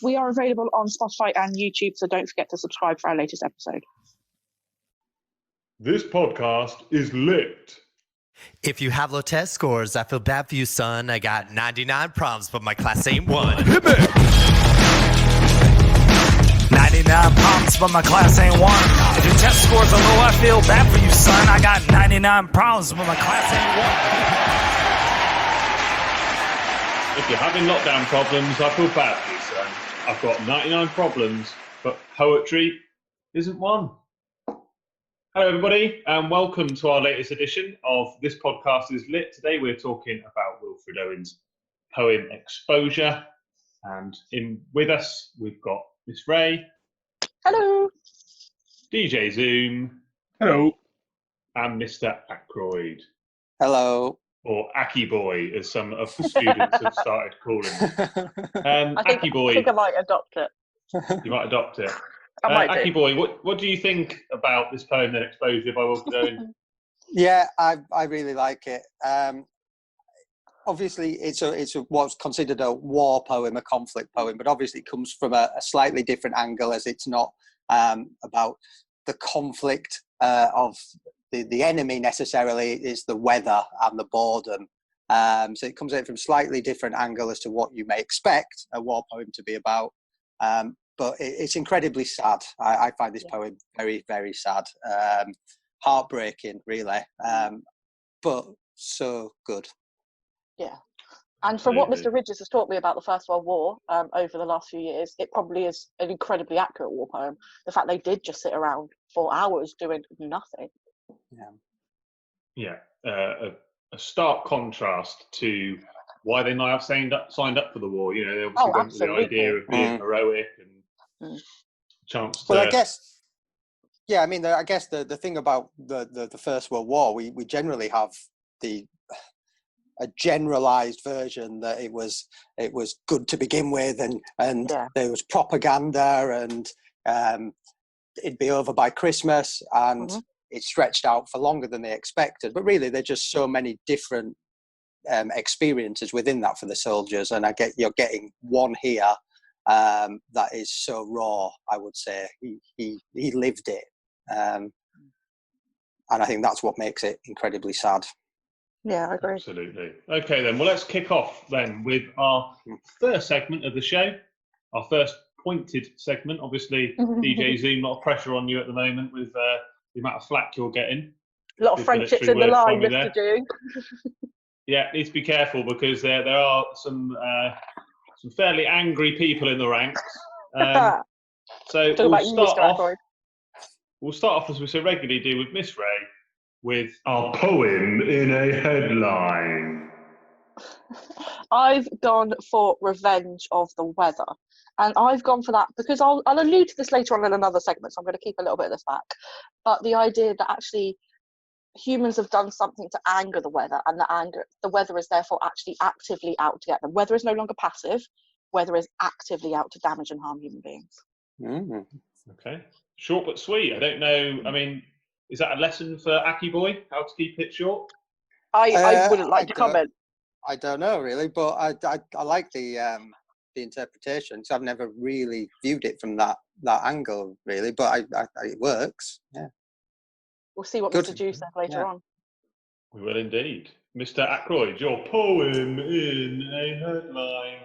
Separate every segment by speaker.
Speaker 1: We are available on Spotify and YouTube, so don't forget to subscribe for our latest episode.
Speaker 2: This podcast is lit.
Speaker 3: If you have low test scores, I feel bad for you, son. I got 99 problems, but my class ain't one.
Speaker 4: 99 problems, but my class ain't one. If your test scores are low, I feel bad for you, son. I got 99 problems, but my class ain't one.
Speaker 2: If you're having lockdown problems, I feel bad for you, son. I've got 99 problems, but poetry isn't one. Hello, everybody, and welcome to our latest edition of This Podcast is Lit. Today we're talking about Wilfred Owen's poem Exposure. And with us, we've got Miss Ray.
Speaker 1: Hello.
Speaker 2: DJ Zoom.
Speaker 5: Hello.
Speaker 2: And Mr. Ackroyd.
Speaker 5: Hello.
Speaker 2: Or Aki Boy, as some of the students have started calling him. Aki Boy.
Speaker 1: I think I might adopt it.
Speaker 2: You might adopt it.
Speaker 1: Aki
Speaker 2: Boy, what do you think about this poem, then, Exposure by Wilfred Owen?
Speaker 5: Yeah, I really like it. Obviously, it's what's considered a war poem, a conflict poem, but obviously it comes from a slightly different angle, as it's not about the conflict of the enemy necessarily. Is the weather and the boredom. So it comes in from a slightly different angle as to what you may expect a war poem to be about. But it's incredibly sad. I find this poem very, very sad. Heartbreaking, really. But so good.
Speaker 1: Yeah. And from what Mr. Ridges has taught me about the First World War over the last few years, it probably is an incredibly accurate war poem. The fact they did just sit around for hours doing nothing.
Speaker 2: Yeah. A stark contrast to why they might have signed up for the war. You know, they obviously went with the idea of being heroic and chance to...
Speaker 5: Well, I guess, yeah, I mean, I guess the thing about the First World War, we generally have a generalized version that it was good to begin with, and there was propaganda, and it'd be over by Christmas, and it stretched out for longer than they expected. But really, there's just so many different experiences within that for the soldiers, and you're getting one here that is so raw. I would say he lived it, and I think that's what makes it incredibly sad.
Speaker 1: Yeah, I agree.
Speaker 2: Absolutely. Okay, then. Well, let's kick off then with our first segment of the show, our first pointed segment. Obviously, DJ Zoom, a lot of pressure on you at the moment with the amount of flack you're getting.
Speaker 1: A lot of friendships in the line, Mr. June.
Speaker 2: Yeah, need to be careful because there are some fairly angry people in the ranks. So we'll start off as we so regularly do with Miss Ray with our poem in a headline.
Speaker 1: I've gone for Revenge of the Weather. And I've gone for that because I'll allude to this later on in another segment, so I'm going to keep a little bit of this back. But the idea that actually humans have done something to anger the weather, and the weather is therefore actually actively out to get them. Weather is no longer passive. Weather is actively out to damage and harm human beings.
Speaker 2: Okay. Short but sweet. I don't know. I mean, is that a lesson for Aki Boy? How to keep it short?
Speaker 1: I wouldn't like to comment.
Speaker 5: I don't know really, but I like the interpretation, because I've never really viewed it from that angle really, but it works. Yeah.
Speaker 1: We'll see what Mr. Dew says later on.
Speaker 2: We will indeed. Mr. Ackroyd, your poem in a headline.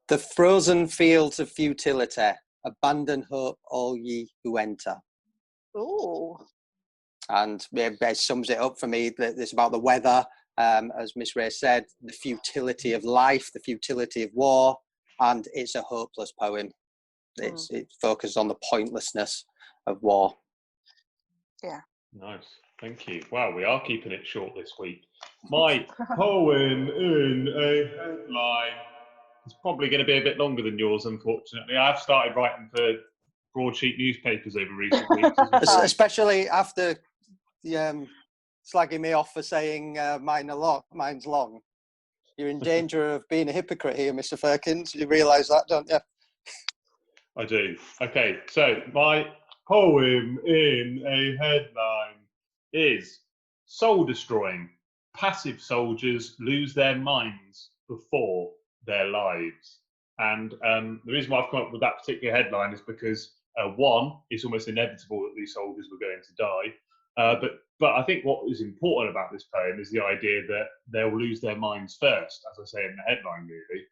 Speaker 5: The frozen fields of futility, abandon hope, all ye who enter.
Speaker 1: Ooh.
Speaker 5: And it sums it up for me. That it's about the weather, as Miss Ray said, the futility of life, the futility of war, and it's a hopeless poem. It focuses on the pointlessness of war.
Speaker 1: Yeah.
Speaker 2: Nice. Thank you. Wow, we are keeping it short this week. My poem in a headline is probably going to be a bit longer than yours, unfortunately. I've started writing for broadsheet newspapers over recent weeks.
Speaker 5: Especially after slagging me off for saying mine's long. You're in danger of being a hypocrite here, Mr. Firkins. You realise that, don't you?
Speaker 2: I do. Okay, so my poem in a headline is Soul Destroying. Passive soldiers lose their minds before their lives. And the reason why I've come up with that particular headline is because, one, it's almost inevitable that these soldiers were going to die. But I think what is important about this poem is the idea that they'll lose their minds first, as I say in the headline, really.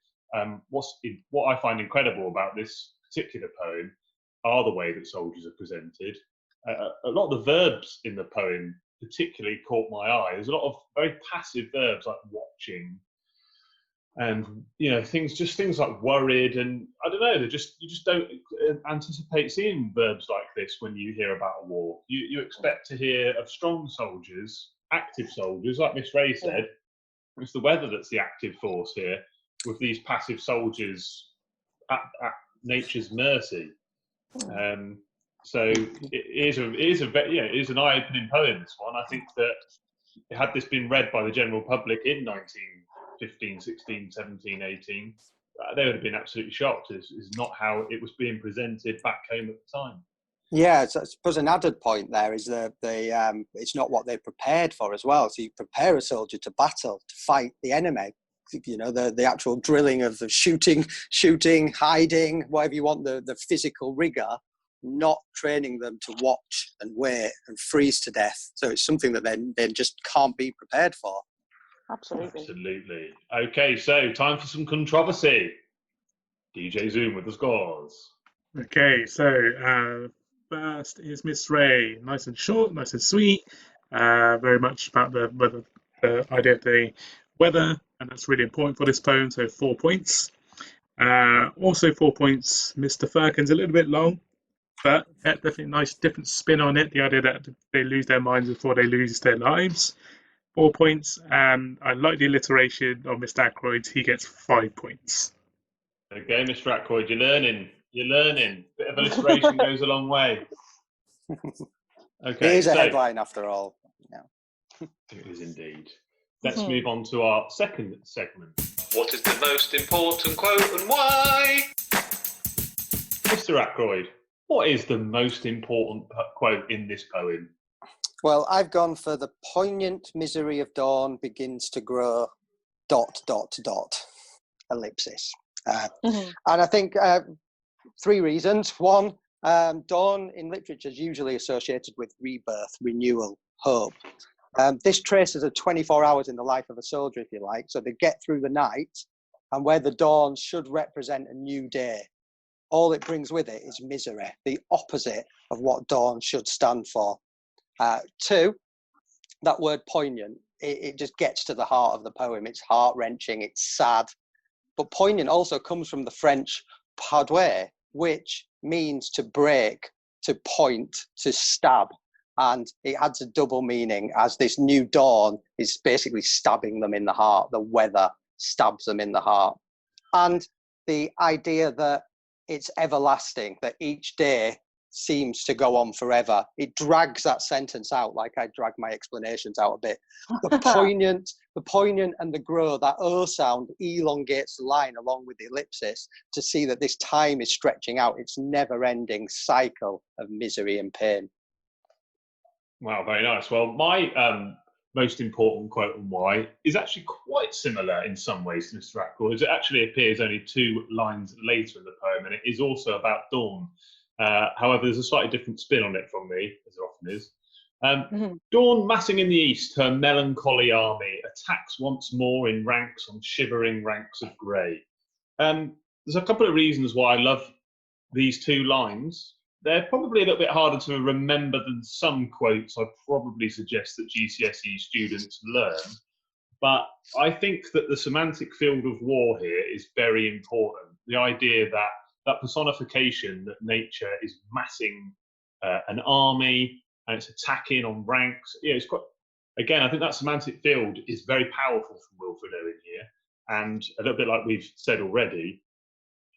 Speaker 2: What I find incredible about this particular poem are the way that soldiers are presented. A lot of the verbs in the poem particularly caught my eye. There's a lot of very passive verbs like watching, and things like worried, and I don't know. You just don't anticipate seeing verbs like this when you hear about a war. You expect to hear of strong soldiers, active soldiers, like Miss Ray said. It's the weather that's the active force here, with these passive soldiers at nature's mercy. So it is an eye-opening poem. This one, I think that had this been read by the general public in 1915, 16, 17, 18, they would have been absolutely shocked. It's not how it was being presented back home at the time.
Speaker 5: Yeah, so I suppose an added point there is that it's not what they prepared for as well. So you prepare a soldier to battle, to fight the enemy. The actual drilling of the shooting, hiding, whatever you want, the physical rigour, not training them to watch and wait and freeze to death. So it's something that they just can't be prepared for.
Speaker 1: Absolutely.
Speaker 2: Okay, so time for some controversy. DJ Zoom with the scores.
Speaker 6: Okay, so first is Miss Ray. Nice and short, nice and sweet. Very much about the idea of the weather, and that's really important for this poem, so 4 points. Also 4 points, Mr. Firkin's a little bit long, but definitely a nice different spin on it, the idea that they lose their minds before they lose their lives. 4 points, and I like the alliteration of Mr. Ackroyd, he gets 5 points.
Speaker 2: Okay, Mr. Ackroyd, you're learning. Bit of alliteration goes a long way. Okay,
Speaker 5: it is a headline after all. Yeah.
Speaker 2: It is indeed. Let's move on to our second segment. What is the most important quote and why? Mr. Ackroyd, what is the most important quote in this poem?
Speaker 5: Well, I've gone for the poignant misery of dawn begins to grow ... ellipsis. And I think 3 reasons. One, dawn in literature is usually associated with rebirth, renewal, hope. This traces of 24 hours in the life of a soldier, if you like. So they get through the night, and where the dawn should represent a new day, all it brings with it is misery, the opposite of what dawn should stand for. 2, that word poignant, it just gets to the heart of the poem. It's heart-wrenching, it's sad. But poignant also comes from the French poudre, which means to break, to point, to stab. And it adds a double meaning, as this new dawn is basically stabbing them in the heart. The weather stabs them in the heart. And the idea that it's everlasting, that each day seems to go on forever. It drags that sentence out like I drag my explanations out a bit. The poignant and the grow, that O sound elongates the line along with the ellipsis to see that this time is stretching out. It's never-ending cycle of misery and pain.
Speaker 2: Wow, very nice. Well, my most important quote and why is actually quite similar in some ways to Mr. Ackroyd's. It actually appears only 2 lines later in the poem, and it is also about dawn. However, there's a slightly different spin on it from me, as there often is. Dawn massing in the east, her melancholy army attacks once more in ranks on shivering ranks of grey. There's a couple of reasons why I love these 2 lines. They're probably a little bit harder to remember than some quotes I'd probably suggest that GCSE students learn. But I think that the semantic field of war here is very important. The idea that personification that nature is massing an army and it's attacking on ranks. It's quite. Again, I think that semantic field is very powerful from Wilfred Owen here, and a little bit like we've said already,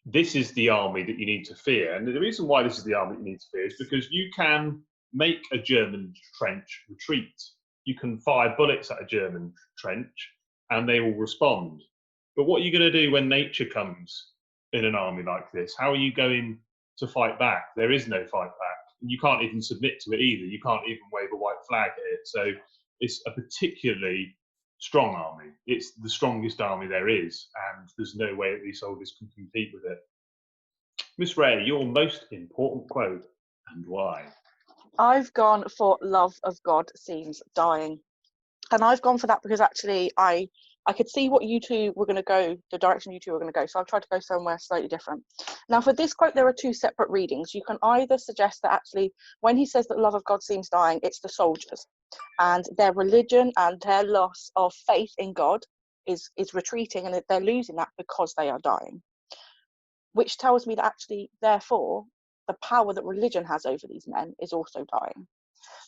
Speaker 2: this is the army that you need to fear. And the reason why this is the army that you need to fear is because you can make a German trench retreat. You can fire bullets at a German trench, and they will respond. But what are you going to do when nature comes in an army like this? How are you going to fight back? There is no fight back. And you can't even submit to it either. You can't even wave a white flag at it. So it's a particularly strong army. It's the strongest army there is, and there's no way that these soldiers can compete with it. Miss Ray, your most important quote and why?
Speaker 1: I've gone for "Love of God seems dying," and I've gone for that because actually I could see what you two were going to go, the direction you two were going to go, so I've tried to go somewhere slightly different. Now for this quote, there are two separate readings. You can either suggest that actually when he says that love of God seems dying, it's the soldiers and their religion and their loss of faith in God is retreating, and that they're losing that because they are dying, which tells me that actually therefore the power that religion has over these men is also dying.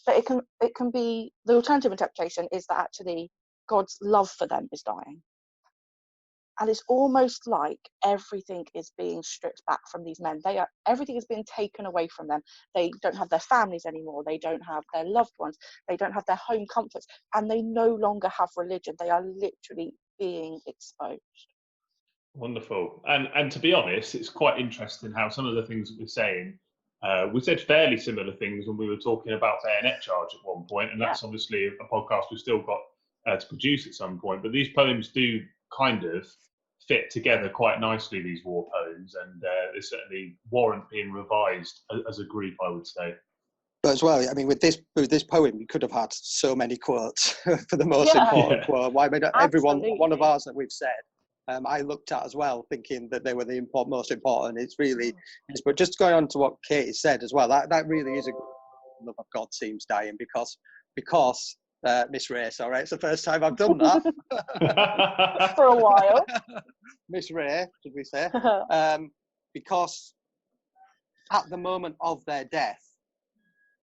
Speaker 1: But it can be, the alternative interpretation is that actually God's love for them is dying. And it's almost like everything is being stripped back from these men. Everything is being taken away from them. They don't have their families anymore. They don't have their loved ones. They don't have their home comforts. And they no longer have religion. They are literally being exposed.
Speaker 2: Wonderful. And to be honest, it's quite interesting how some of the things that we're saying, we said fairly similar things when we were talking about bayonet charge at one point, and that's obviously a podcast we've still got to produce at some point. But these poems do kind of fit together quite nicely, these war poems, and they certainly warrant being revised as a group, I would say.
Speaker 5: But as well, I mean, with this poem, we could have had so many quotes for the most important quote. I mean, one of ours that we've said, I looked at as well, thinking that they were the most important. It's really, but just going on to what Katie said as well, that really is a love of God seems dying because Miss Ray, sorry, it's the first time I've done that
Speaker 1: for a while.
Speaker 5: Miss Ray, should we say? Because at the moment of their death,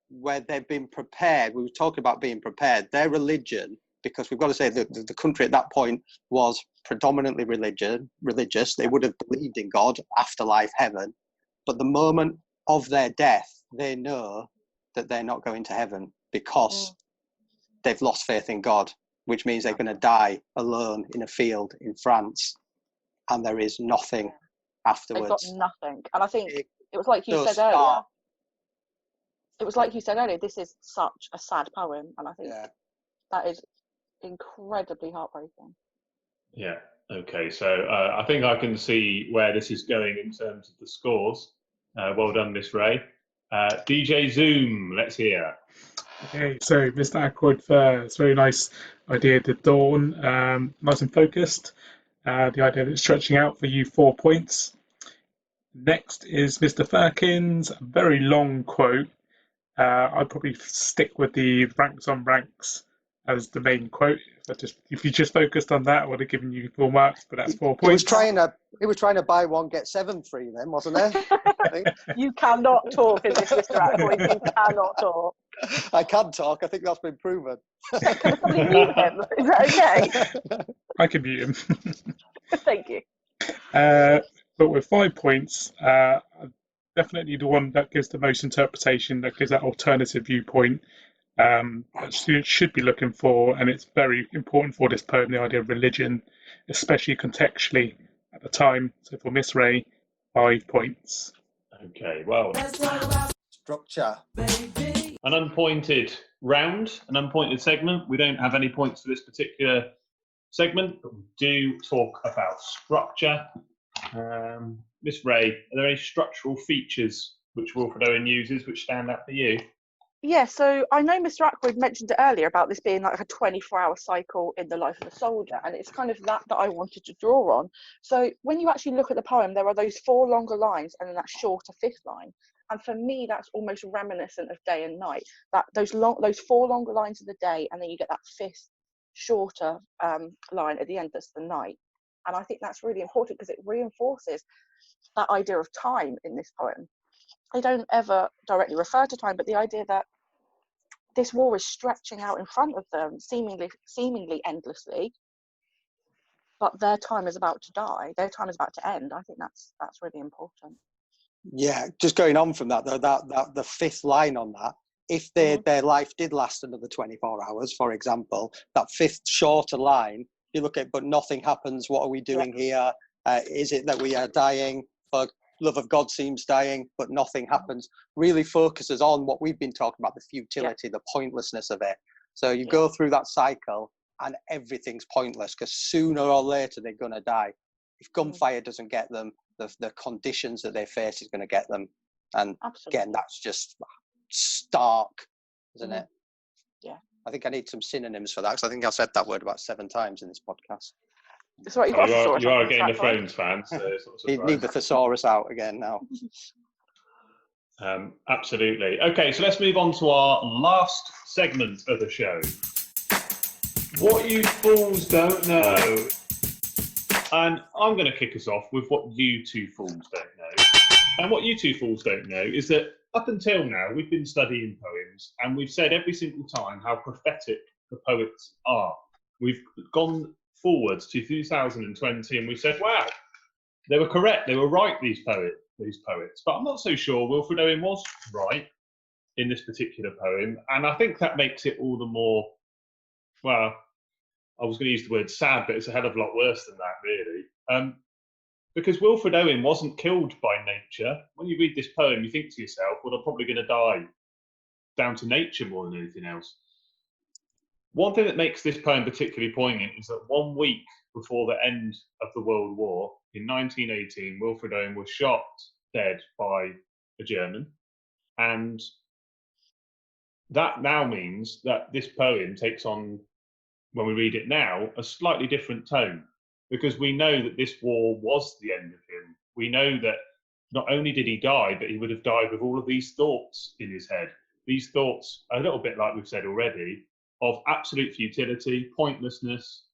Speaker 5: where they've been prepared, we were talking about being prepared, their religion, because we've got to say that the country at that point was predominantly religious. They would have believed in God, afterlife, heaven. But the moment of their death, they know that they're not going to heaven because they've lost faith in God, which means they're going to die alone in a field in France, and there is nothing afterwards.
Speaker 1: They've got nothing. And I think it was like you said earlier. It was like you said earlier, this is such a sad poem, and I think that is incredibly heartbreaking.
Speaker 2: Yeah, okay, so I think I can see where this is going in terms of the scores. Well done, Miss Ray. DJ Zoom, let's hear.
Speaker 6: Okay, so Mr. Ackroyd first. Very nice idea, the dawn, nice and focused. The idea that it's stretching out for you 4 points. Next is Mr. Firkins, a very long quote. I'd probably stick with the ranks on ranks as the main quote. If you just focused on that, I would have given you 4 marks, but that's 4 points.
Speaker 5: He was trying to buy one, get 7 free then, wasn't there? I think.
Speaker 1: You cannot talk in this, Mr. Ackroyd. You cannot talk.
Speaker 5: I can talk. I think that's been proven.
Speaker 1: Can somebody mute him? Is that okay?
Speaker 6: I can mute him.
Speaker 1: Thank you.
Speaker 6: But with 5 points, definitely the one that gives the most interpretation, that gives that alternative viewpoint that students should be looking for, and it's very important for this poem, the idea of religion, especially contextually at the time. So for Miss Ray, 5 points.
Speaker 2: Okay, well,
Speaker 5: structure.
Speaker 2: An unpointed round, an unpointed segment. We don't have any points for this particular segment, but we do talk about structure. Miss Ray, are there any structural features which Wilfred Owen uses which stand out for you?
Speaker 1: Yeah, so I know Mr. Ackroyd mentioned it earlier about this being like a 24-hour cycle in the life of a soldier, and it's kind of that I wanted to draw on. So when you actually look at the poem, there are those 4 longer lines and then that shorter 5th line. And for me, that's almost reminiscent of day and night. That those 4 longer lines of the day, and then you get that 5th shorter line at the end that's the night. And I think that's really important because it reinforces that idea of time in this poem. They don't ever directly refer to time, but the idea that this war is stretching out in front of them, seemingly endlessly, but their time is about to die. Their time is about to end. I think that's really important.
Speaker 5: Yeah, just going on from that, though, that the 5th line on that, if their life did last another 24 hours, for example, that 5th shorter line, you look at, but nothing happens. What are we doing here? Is it that we are dying? For love of God seems dying, but nothing happens. Really focuses on what we've been talking about, the futility, the pointlessness of it. So you go through that cycle, and everything's pointless because sooner or later they're going to die. If gunfire doesn't get them, the conditions that they face is going to get them. And
Speaker 1: Absolutely.
Speaker 5: again, that's just stark, isn't it?
Speaker 1: Yeah.
Speaker 5: I think I need some synonyms for that because I think I've said that word about 7 times in this podcast.
Speaker 1: It's right, you've got a thesaurus
Speaker 2: You
Speaker 1: on
Speaker 2: are a
Speaker 1: this,
Speaker 2: Game of
Speaker 1: that's right.
Speaker 2: Thrones fan, so it's not
Speaker 5: Need the
Speaker 2: surprising.
Speaker 5: thesaurus out again now.
Speaker 2: Absolutely. Okay, so let's move on to our last segment of the show. What you fools don't know. And I'm going to kick us off with what you two fools don't know. And what you two fools don't know is that up until now, we've been studying poems, and we've said every single time how prophetic the poets are. We've gone forwards to 2020, and we've said, wow, they were correct, they were right, these poets. But I'm not so sure Wilfred Owen was right in this particular poem, and I think that makes it all the more, well, I was going to use the word sad, but it's a hell of a lot worse than that, really. Because Wilfred Owen wasn't killed by nature. When you read this poem, you think to yourself, well, they're probably going to die down to nature more than anything else. One thing that makes this poem particularly poignant is that 1 week before the end of the World War, in 1918, Wilfred Owen was shot dead by a German. And that now means that this poem takes on, when we read it now, a slightly different tone, because we know that this war was the end of him. We know that not only did he die, but he would have died with all of these thoughts in his head. These thoughts, a little bit like we've said already, of absolute futility, pointlessness,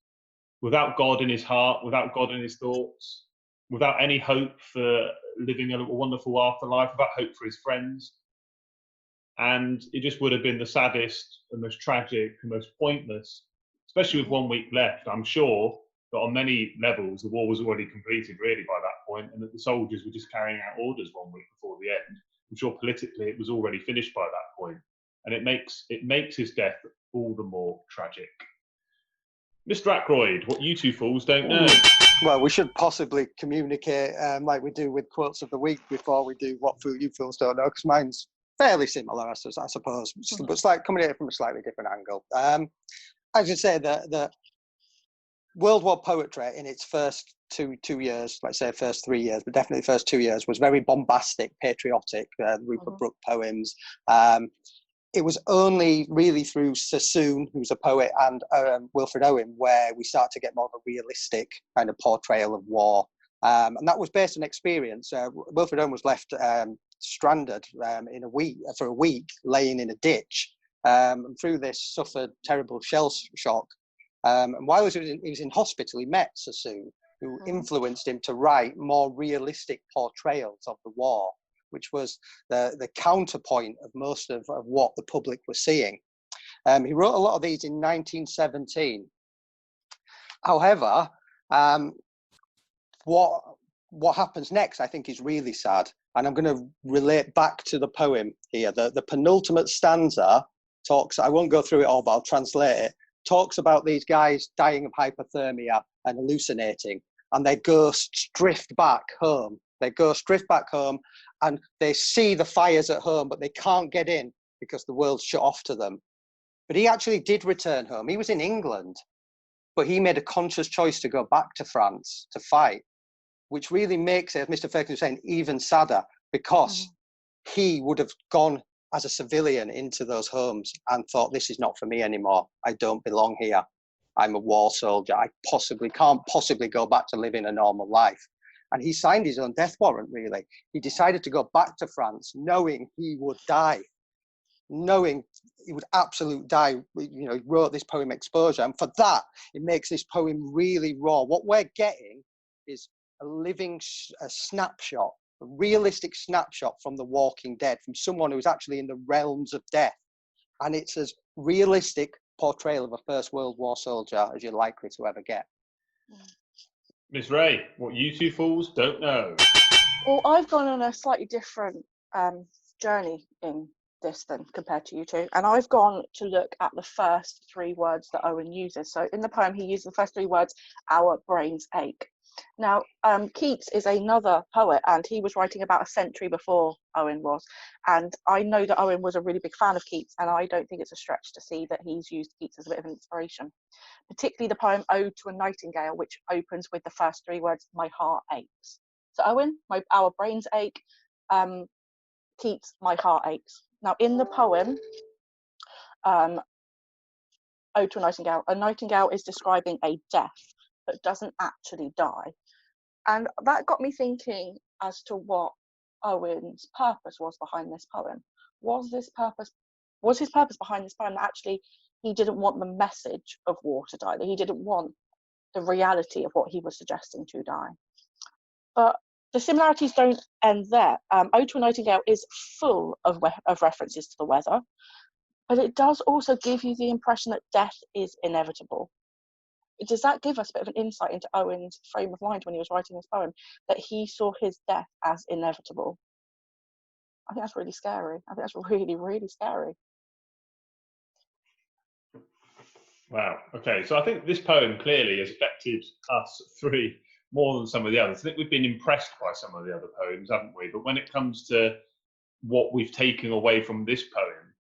Speaker 2: without God in his heart, without God in his thoughts, without any hope for living a wonderful afterlife, without hope for his friends. And it just would have been the saddest, the most tragic, the most pointless, especially with 1 week left. I'm sure that on many levels, the war was already completed really by that point, and that the soldiers were just carrying out orders 1 week before the end. I'm sure politically it was already finished by that point. And it makes his death all the more tragic. Mr. Ackroyd, what you two fools don't know.
Speaker 5: Well, we should possibly communicate like we do with quotes of the week before we do what fool you fools don't know, because mine's fairly similar, I suppose, but it's like coming at it from a slightly different angle. I should say that World War poetry in its first two years, let's say first 3 years, but definitely the first 2 years, was very bombastic, patriotic, Rupert Brooke poems. It was only really through Sassoon, who's a poet, and Wilfred Owen, where we start to get more of a realistic kind of portrayal of war. And that was based on experience. Wilfred Owen was left stranded for a week, laying in a ditch. And through this suffered terrible shell shock. And while he was in hospital, he met Sassoon, who influenced him to write more realistic portrayals of the war, which was the counterpoint of most of what the public was seeing. He wrote a lot of these in 1917. However, what happens next, I think, is really sad. And I'm going to relate back to the poem here. The penultimate stanza talks, I won't go through it all, but I'll translate it, talks about these guys dying of hypothermia and hallucinating, and their ghosts drift back home. And they see the fires at home, but they can't get in because the world's shut off to them. But he actually did return home. He was in England, but he made a conscious choice to go back to France to fight, which really makes it, as Mr. Ferguson was saying, even sadder, because he would have gone as a civilian into those homes and thought, this is not for me anymore. I don't belong here. I'm a war soldier. I can't possibly go back to living a normal life. And he signed his own death warrant, really. He decided to go back to France, knowing he would die, knowing he would absolutely die. You know, he wrote this poem, Exposure. And for that, it makes this poem really raw. What we're getting is a snapshot, a realistic snapshot from the Walking Dead, from someone who's actually in the realms of death. And it's as realistic portrayal of a First World War soldier as you're likely to ever get.
Speaker 2: Miss Ray, what you two fools don't know.
Speaker 1: Well, I've gone on a slightly different journey in this than compared to you two, and I've gone to look at the first 3 words that Owen uses. So in the poem, he uses the first 3 words, "our brains ache." Now, Keats is another poet, and he was writing about a century before Owen was. And I know that Owen was a really big fan of Keats, and I don't think it's a stretch to see that he's used Keats as a bit of an inspiration. particularly the poem Ode to a Nightingale, which opens with the first three words, "My heart aches." So Owen, our brains ache. Keats, my heart aches. Now in the poem, Ode to a Nightingale is describing a death but doesn't actually die. And that got me thinking as to what Owen's purpose was behind this poem. Was his purpose behind this poem that actually he didn't want the message of war to die, that he didn't want the reality of what he was suggesting to die? But the similarities don't end there. Ode to a Nightingale is full of references to the weather, but it does also give you the impression that death is inevitable. Does that give us a bit of an insight into Owen's frame of mind when he was writing this poem, that he saw his death as inevitable? I think that's really scary. I think that's really, really scary.
Speaker 2: Wow. Okay. So I think this poem clearly has affected us three more than some of the others. I think we've been impressed by some of the other poems, haven't we? But when it comes to what we've taken away from this poem,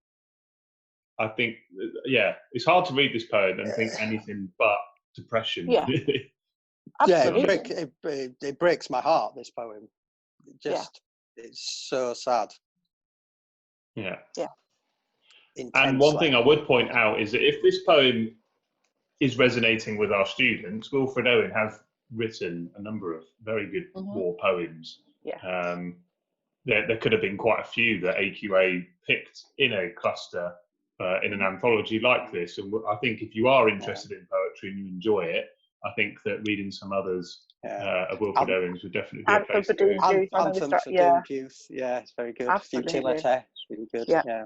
Speaker 2: I think, yeah, it's hard to read this poem and think anything but depression.
Speaker 1: Yeah. Absolutely.
Speaker 5: Yeah, it breaks my heart, this poem. It's so sad.
Speaker 2: Yeah.
Speaker 1: Yeah.
Speaker 5: Intensely.
Speaker 2: And one thing I would point out is that if this poem is resonating with our students, Wilfred Owen has written a number of very good war poems.
Speaker 1: Yeah.
Speaker 2: There could have been quite a few that AQA picked in a cluster in an anthology like this. And I think if you are interested in poetry and you enjoy it, I think that reading some others of Wilfred Owen's would definitely be a place to go.
Speaker 5: Anthem for Doomed Youth. Yeah, it's very good.
Speaker 1: Absolutely.
Speaker 5: Futility. It's really good. Yeah.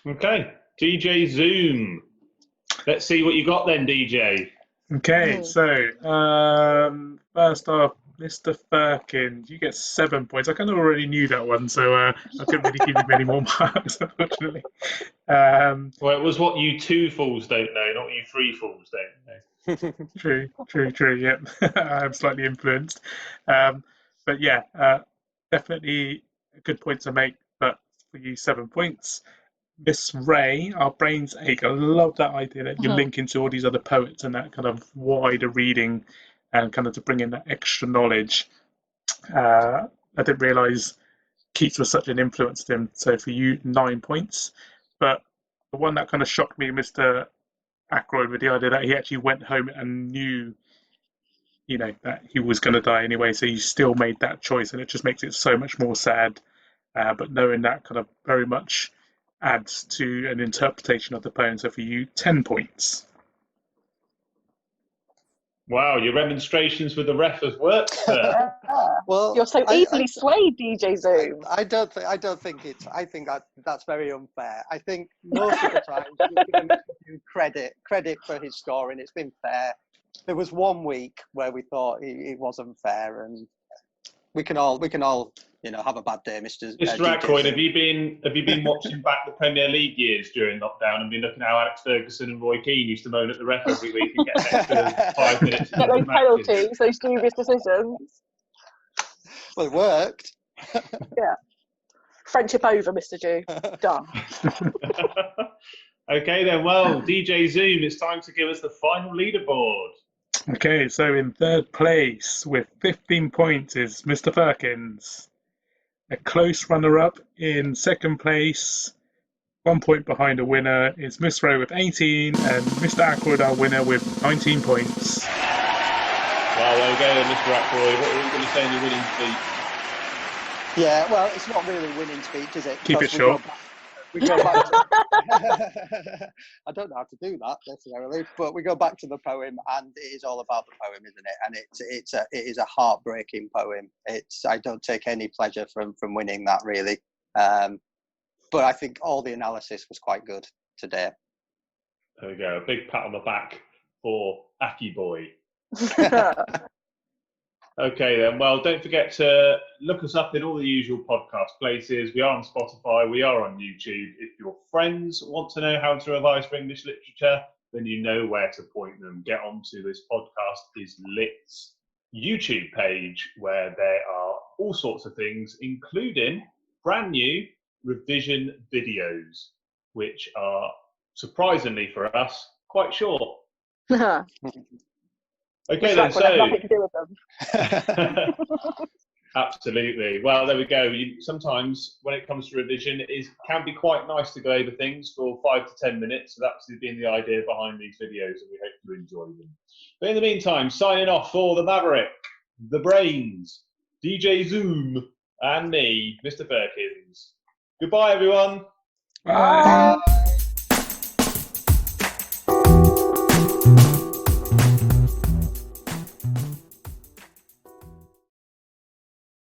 Speaker 2: Okay, DJ Zoom. Let's see what you got then, DJ.
Speaker 6: Okay, so first off, Mr. Firkin, you get 7 points. I kind of already knew that one, so I couldn't really give you many more marks, unfortunately.
Speaker 2: Well, it was what you two fools don't know, not you three fools don't know.
Speaker 6: True, yeah. I'm slightly influenced. But yeah, definitely a good point to make, but for you, 7 points. Miss Ray, Our Brains Ache. I love that idea that you're linking to all these other poets and that kind of wider reading and kind of to bring in that extra knowledge. I didn't realise Keats was such an influence to him. So for you, 9 points. But the one that kind of shocked me, Mr. Ackroyd, with the idea that he actually went home and knew, that he was going to die anyway. So he still made that choice, and it just makes it so much more sad. But knowing that kind of very much adds to an interpretation of the poem. So for you, 10 points.
Speaker 2: Wow, your remonstrations with the ref has worked, sir.
Speaker 5: Well,
Speaker 1: you're so easily swayed, DJ Zoom.
Speaker 5: I think that's very unfair. I think most of the time we're going to give credit for his scoring. It's been fair. There was 1 week where we thought it wasn't fair, and we can all have a bad day, Mr.
Speaker 2: Ackroyd. Have you been watching back the Premier League years during lockdown and been looking at how Alex Ferguson and Roy Keane used to moan at the ref every week and get an extra 5 minutes?
Speaker 1: Get those penalties, those dubious decisions.
Speaker 5: Well, it worked.
Speaker 1: Yeah. Friendship over, Mr. Jew. Done.
Speaker 2: Okay then, well, DJ Zoom, it's time to give us the final leaderboard.
Speaker 6: Okay, so in third place with 15 points is Mr. Firkins. A close runner-up in second place, 1 point behind the winner, is Miss Rowe with 18, and Mr. Ackroyd, our winner, with 19 points.
Speaker 2: Well, there we go, Mr. Ackroyd. What are you going to say in your winning speech?
Speaker 5: Yeah, well, it's not really a winning speech, is it?
Speaker 6: Keep it short.
Speaker 5: We go back to, I don't know how to do that necessarily, but we go back to the poem, and it is all about the poem, isn't it? And it is a heartbreaking poem. I don't take any pleasure from winning that, really. But I think all the analysis was quite good today.
Speaker 2: There we go. A big pat on the back for Aki Boy. Okay then, well, don't forget to look us up in all the usual podcast places. We are on Spotify, we are on YouTube. If your friends want to know how to revise for English literature, then you know where to point them. Get onto this podcast is Lit's YouTube page, where there are all sorts of things, including brand new revision videos, which are, surprisingly for us, quite short.
Speaker 1: Which
Speaker 2: Okay, then,
Speaker 1: will have
Speaker 2: so
Speaker 1: nothing to do with them.
Speaker 2: absolutely. Well, there we go. Sometimes when it comes to revision, it can be quite nice to go over things for 5 to 10 minutes. So that's been the idea behind these videos, and we hope you enjoy them. But in the meantime, signing off for the Maverick, the Brains, DJ Zoom, and me, Mr. Perkins. Goodbye, everyone.
Speaker 6: Bye.
Speaker 1: Bye.